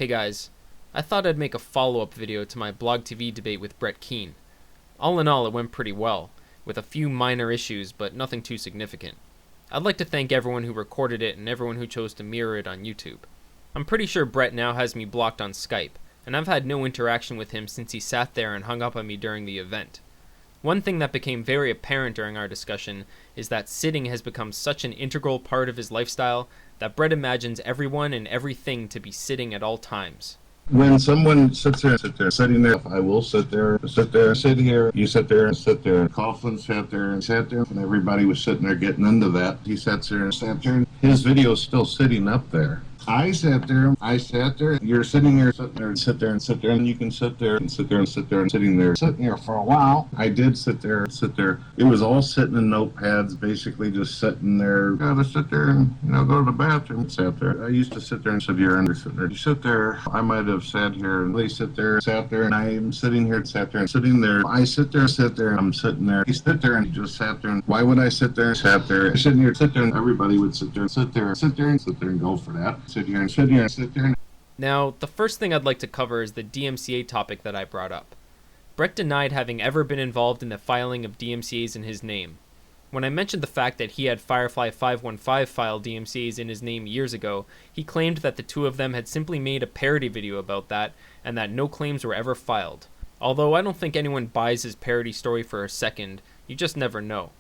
Hey guys, I thought I'd make a follow-up video to my Blog TV debate with Keane. All in all, it went pretty well, with a few minor issues, but nothing too significant. I'd like to thank everyone who recorded it and everyone who chose to mirror it on YouTube. I'm pretty sure Brett now has me blocked on Skype, and I've had no interaction with him since he sat there and hung up on me during the event. One thing that became very apparent during our discussion is that sitting has become such an integral part of his lifestyle that Brett imagines everyone and everything to be sitting at all times. When someone sits there, sitting there, I will sit here, you sit there, and sit there. Coughlin sat there, and everybody was sitting there getting into that. He sat there, and his video's still sitting up there. I sat there, you're sitting there, and you can sit there, and sitting there for a while. I did sit there. It was all sitting in notepads, basically just sitting there. Gotta sit there and, go to the bathroom. Sat there. I used to sit there and sit here and sit there. You sit there, I might have sat here, and they sat there, and I'm sitting here, sat there, and sitting there. I sit there, and I'm sitting there. He sit there, and he just sat there. And why would I sit there? Sat there, sitting here, sit there, and everybody would sit there, and go for that. Sit here. Now, the first thing I'd like to cover is the DMCA topic that I brought up. Brett denied having ever been involved in the filing of DMCAs in his name. When I mentioned the fact that he had Firefly 515 file DMCAs in his name years ago, he claimed that the two of them had simply made a parody video about that, and that no claims were ever filed. Although I don't think anyone buys his parody story for a second, you just never know.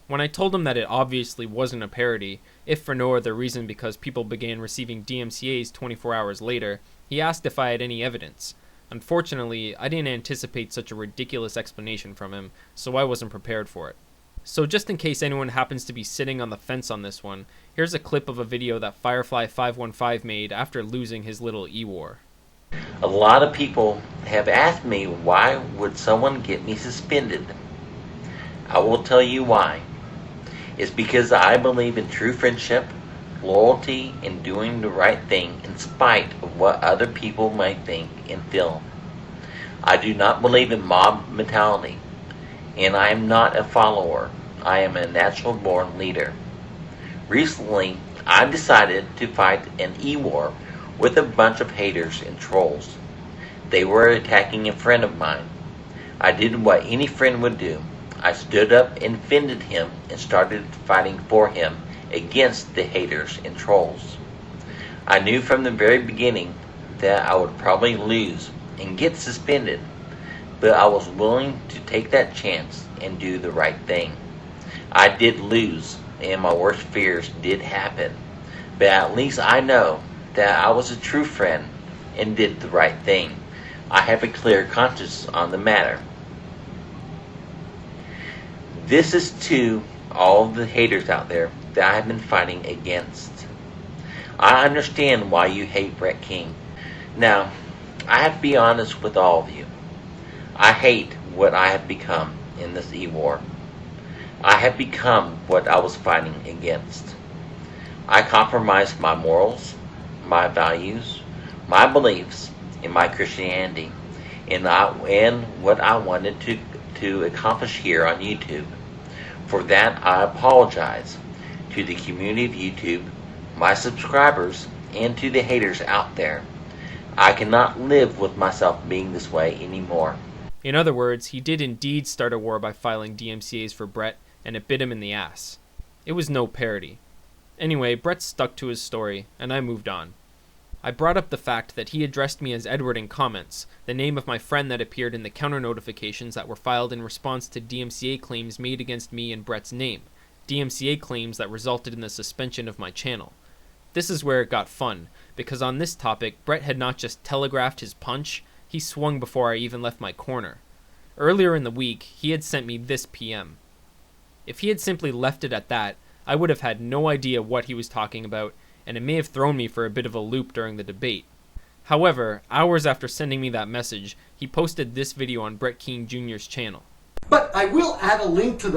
When I told him that it obviously wasn't a parody, if for no other reason because people began receiving DMCAs 24 hours later, he asked if I had any evidence. Unfortunately, I didn't anticipate such a ridiculous explanation from him, so I wasn't prepared for it. So just in case anyone happens to be sitting on the fence on this one, here's a clip of a video that Firefly 515 made after losing his little E-War. A lot of people have asked me why would someone get me suspended. I will tell you why. It's because I believe in true friendship, loyalty, and doing the right thing in spite of what other people might think and feel. I do not believe in mob mentality, and I am not a follower. I am a natural-born leader. Recently, I decided to fight an E-war with a bunch of haters and trolls. They were attacking a friend of mine. I did what any friend would do. I stood up and defended him and started fighting for him against the haters and trolls. I knew from the very beginning that I would probably lose and get suspended, but I was willing to take that chance and do the right thing. I did lose, and my worst fears did happen, but at least I know that I was a true friend and did the right thing. I have a clear conscience on the matter. This is to all the haters out there that I have been fighting against. I understand why you hate Brett Keane. Now, I have to be honest with all of you. I hate what I have become in this E-War. I have become what I was fighting against. I compromised my morals, my values, my beliefs, and my Christianity, and what I wanted to accomplish here on YouTube. For that, I apologize to the community of YouTube, my subscribers, and to the haters out there. I cannot live with myself being this way anymore. In other words, he did indeed start a war by filing DMCAs for Brett, and it bit him in the ass. It was no parody. Anyway, Brett stuck to his story, and I moved on. I brought up the fact that he addressed me as Edward in comments, the name of my friend that appeared in the counter notifications that were filed in response to DMCA claims made against me in Brett's name, DMCA claims that resulted in the suspension of my channel. This is where it got fun, because on this topic, Brett had not just telegraphed his punch, he swung before I even left my corner. Earlier in the week, he had sent me this PM. If he had simply left it at that, I would have had no idea what he was talking about, and it may have thrown me for a bit of a loop during the debate. However, hours after sending me that message, he posted this video on Brett Keane Jr.'s channel. But I will add a link in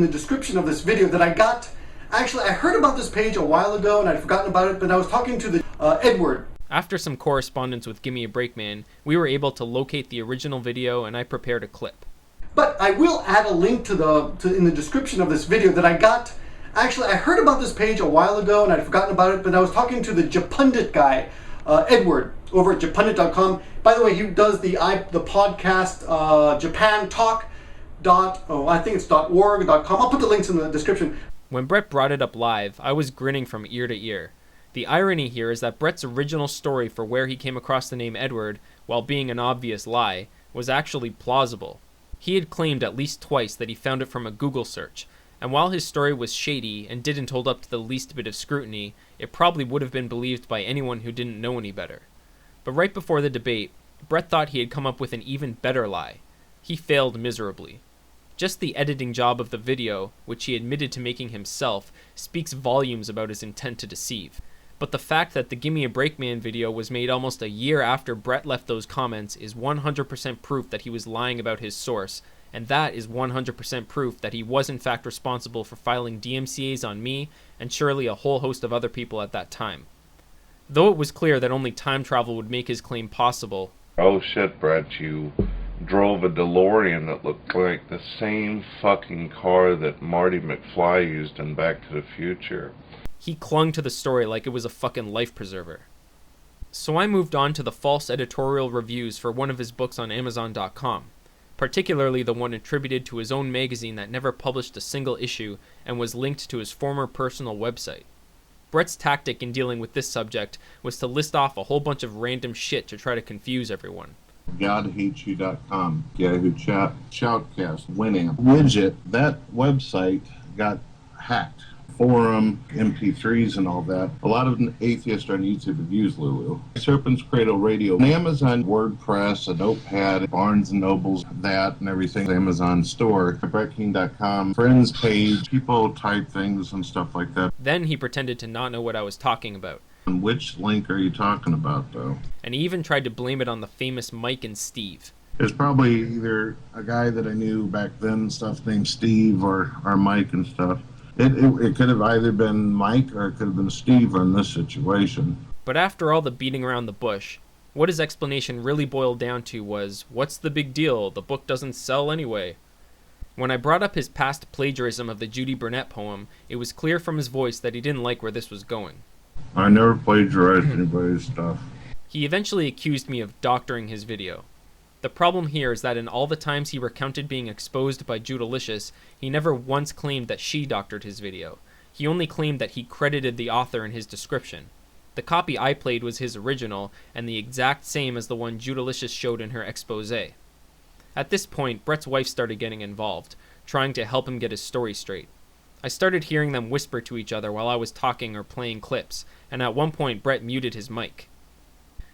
the description of this video that I got. Actually, I heard about this page a while ago and I'd forgotten about it, but I was talking to the Edward. After some correspondence with Gimme a Break Man, we were able to locate the original video and I prepared a clip. But I will add a link in the description of this video that I got. Actually, I heard about this page a while ago and I'd forgotten about it, but I was talking to the Japundit guy, Edward. over at japundit.com. By the way, he does the podcast Japan Talk. I think it's .org.com. I'll put the links in the description. When Brett brought it up live, I was grinning from ear to ear. The irony here is that Brett's original story for where he came across the name Edward, while being an obvious lie, was actually plausible. He had claimed at least twice that he found it from a Google search, and while his story was shady and didn't hold up to the least bit of scrutiny, it probably would have been believed by anyone who didn't know any better. But right before the debate, Brett thought he had come up with an even better lie. He failed miserably. Just the editing job of the video, which he admitted to making himself, speaks volumes about his intent to deceive. But the fact that the Gimme a Break Man video was made almost a year after Brett left those comments is 100% proof that he was lying about his source, and that is 100% proof that he was in fact responsible for filing DMCAs on me and surely a whole host of other people at that time. Though it was clear that only time travel would make his claim possible. Oh shit, Brett, you drove a DeLorean that looked like the same fucking car that Marty McFly used in Back to the Future. He clung to the story like it was a fucking life preserver. So I moved on to the false editorial reviews for one of his books on Amazon.com, particularly the one attributed to his own magazine that never published a single issue and was linked to his former personal website. Brett's tactic in dealing with this subject was to list off a whole bunch of random shit to try to confuse everyone. GodHatesYou.com, Yahoo Chat, Shoutcast, Winamp, Widget. That website got hacked. Forum, MP3s, and all that. A lot of atheists on YouTube have used Lulu. Serpent's Cradle Radio, Amazon, WordPress, a Notepad, Barnes & Noble's, that and everything. Amazon store, BrettKeane.com, friends page, people type things and stuff like that. Then he pretended to not know what I was talking about. And which link are you talking about, though? And he even tried to blame it on the famous Mike and Steve. It's probably either a guy that I knew back then, stuff named Steve, or Mike and stuff. It could have either been Mike or it could have been Steve in this situation. But after all the beating around the bush, what his explanation really boiled down to was, what's the big deal? The book doesn't sell anyway. When I brought up his past plagiarism of the Judy Burnett poem, it was clear from his voice that he didn't like where this was going. I never plagiarized anybody's stuff. He eventually accused me of doctoring his video. The problem here is that in all the times he recounted being exposed by Judalicious, he never once claimed that she doctored his video. He only claimed that he credited the author in his description. The copy I played was his original, and the exact same as the one Judalicious showed in her expose. At this point, Brett's wife started getting involved, trying to help him get his story straight. I started hearing them whisper to each other while I was talking or playing clips, and at one point Brett muted his mic.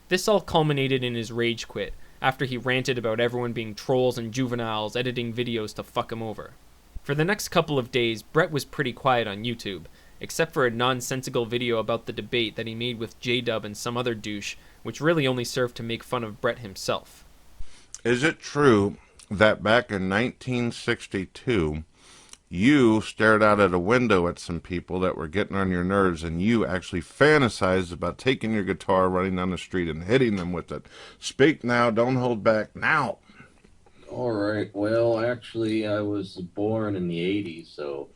This all culminated in his rage quit, after he ranted about everyone being trolls and juveniles editing videos to fuck him over. For the next couple of days, Brett was pretty quiet on YouTube, except for a nonsensical video about the debate that he made with J-Dub and some other douche, which really only served to make fun of Brett himself. Is it true that back in 1962, you stared out at a window at some people that were getting on your nerves, and you actually fantasized about taking your guitar, running down the street, and hitting them with it? Speak now, don't hold back, now! All right, well, actually, I was born in the 80s, so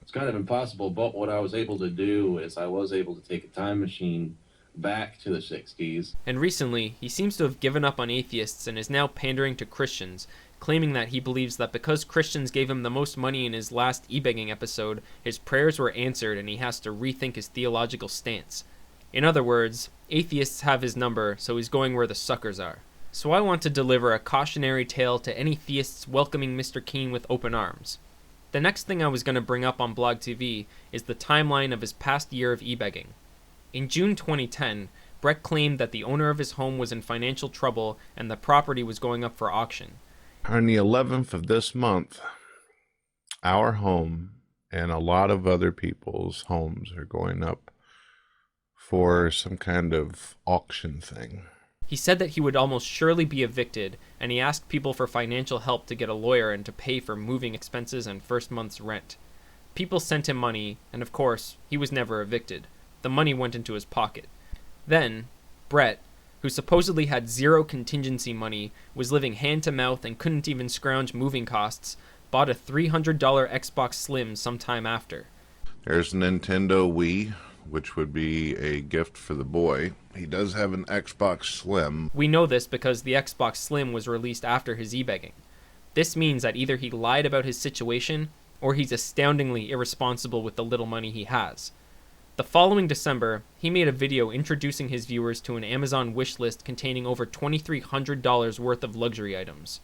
it's kind of impossible, but what I was able to do is I was able to take a time machine back to the 60s. And recently, he seems to have given up on atheists and is now pandering to Christians, claiming that he believes that because Christians gave him the most money in his last e-begging episode, his prayers were answered and he has to rethink his theological stance. In other words, atheists have his number, so he's going where the suckers are. So I want to deliver a cautionary tale to any theists welcoming Mr. Keane with open arms. The next thing I was going to bring up on Blog TV is the timeline of his past year of e-begging. In June 2010, Brett claimed that the owner of his home was in financial trouble and the property was going up for auction. On the 11th of this month, our home and a lot of other people's homes are going up for some kind of auction thing. He said that he would almost surely be evicted, and he asked people for financial help to get a lawyer and to pay for moving expenses and first month's rent. People sent him money, and of course, he was never evicted. The money went into his pocket. Then, Brett, who supposedly had zero contingency money, was living hand-to-mouth and couldn't even scrounge moving costs, bought a $300 Xbox Slim sometime after. There's Nintendo Wii, which would be a gift for the boy. He does have an Xbox Slim. We know this because the Xbox Slim was released after his e-begging. This means that either he lied about his situation, or he's astoundingly irresponsible with the little money he has. The following December, he made a video introducing his viewers to an Amazon wish list containing over $2,300 worth of luxury items.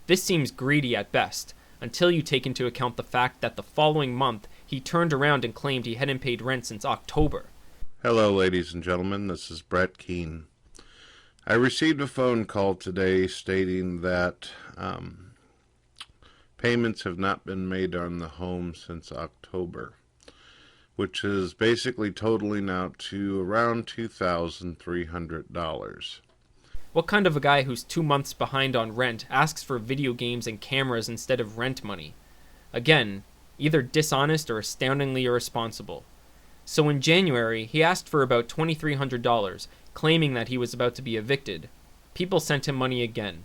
This seems greedy at best, until you take into account the fact that the following month, he turned around and claimed he hadn't paid rent since October. Hello, ladies and gentlemen. This is Brett Keane. I received a phone call today stating that payments have not been made on the home since October, which is basically totaling out to around $2,300. What kind of a guy who's 2 months behind on rent asks for video games and cameras instead of rent money? Again, either dishonest or astoundingly irresponsible. So in January, he asked for about $2,300, claiming that he was about to be evicted. People sent him money again.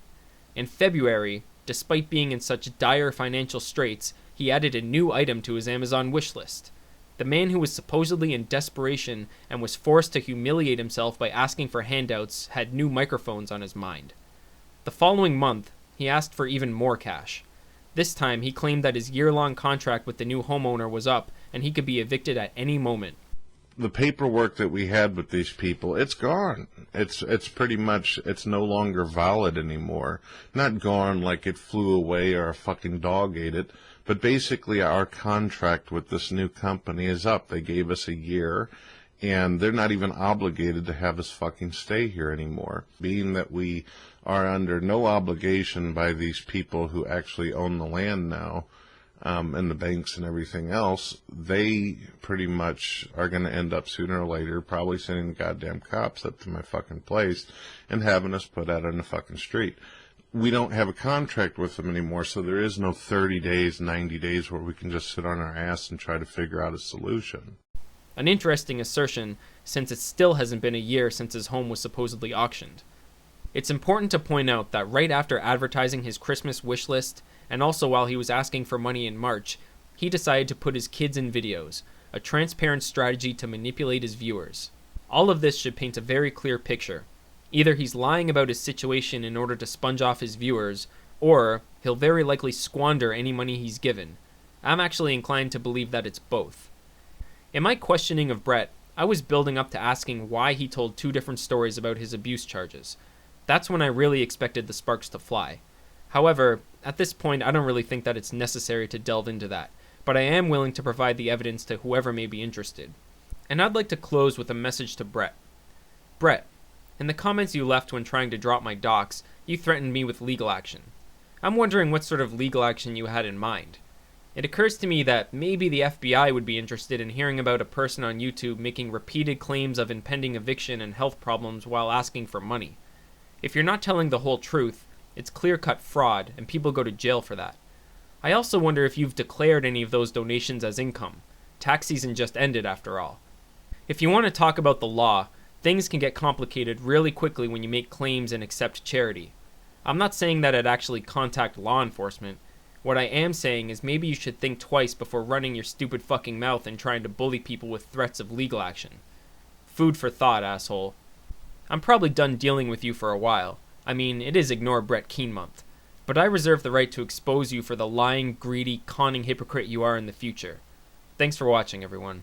In February, despite being in such dire financial straits, he added a new item to his Amazon wish list. The man who was supposedly in desperation and was forced to humiliate himself by asking for handouts had new microphones on his mind. The following month, he asked for even more cash. This time, he claimed that his year-long contract with the new homeowner was up and he could be evicted at any moment. The paperwork that we had with these people, it's gone. It's pretty much, it's no longer valid anymore. Not gone like it flew away or a fucking dog ate it, but basically our contract with this new company is up. They gave us a year, and they're not even obligated to have us fucking stay here anymore. Being that we are under no obligation by these people who actually own the land now, and the banks and everything else, they pretty much are going to end up sooner or later probably sending the goddamn cops up to my fucking place and having us put out on the fucking street. We don't have a contract with them anymore, so there is no 30 days, 90 days where we can just sit on our ass and try to figure out a solution. An interesting assertion, since it still hasn't been a year since his home was supposedly auctioned. It's important to point out that right after advertising his Christmas wish list, and also while he was asking for money in March, he decided to put his kids in videos, a transparent strategy to manipulate his viewers. All of this should paint a very clear picture. Either he's lying about his situation in order to sponge off his viewers, or he'll very likely squander any money he's given. I'm actually inclined to believe that it's both. In my questioning of Brett, I was building up to asking why he told two different stories about his abuse charges. That's when I really expected the sparks to fly. However, at this point I don't really think that it's necessary to delve into that, but I am willing to provide the evidence to whoever may be interested. And I'd like to close with a message to Brett. Brett, in the comments you left when trying to drop my docs, you threatened me with legal action. I'm wondering what sort of legal action you had in mind. It occurs to me that maybe the FBI would be interested in hearing about a person on YouTube making repeated claims of impending eviction and health problems while asking for money. If you're not telling the whole truth, it's clear-cut fraud, and people go to jail for that. I also wonder if you've declared any of those donations as income. Tax season just ended, after all. If you want to talk about the law, things can get complicated really quickly when you make claims and accept charity. I'm not saying that I'd actually contact law enforcement. What I am saying is maybe you should think twice before running your stupid fucking mouth and trying to bully people with threats of legal action. Food for thought, asshole. I'm probably done dealing with you for a while. I mean, it is Ignore Brett Keane month. But I reserve the right to expose you for the lying, greedy, conning hypocrite you are in the future. Thanks for watching, everyone.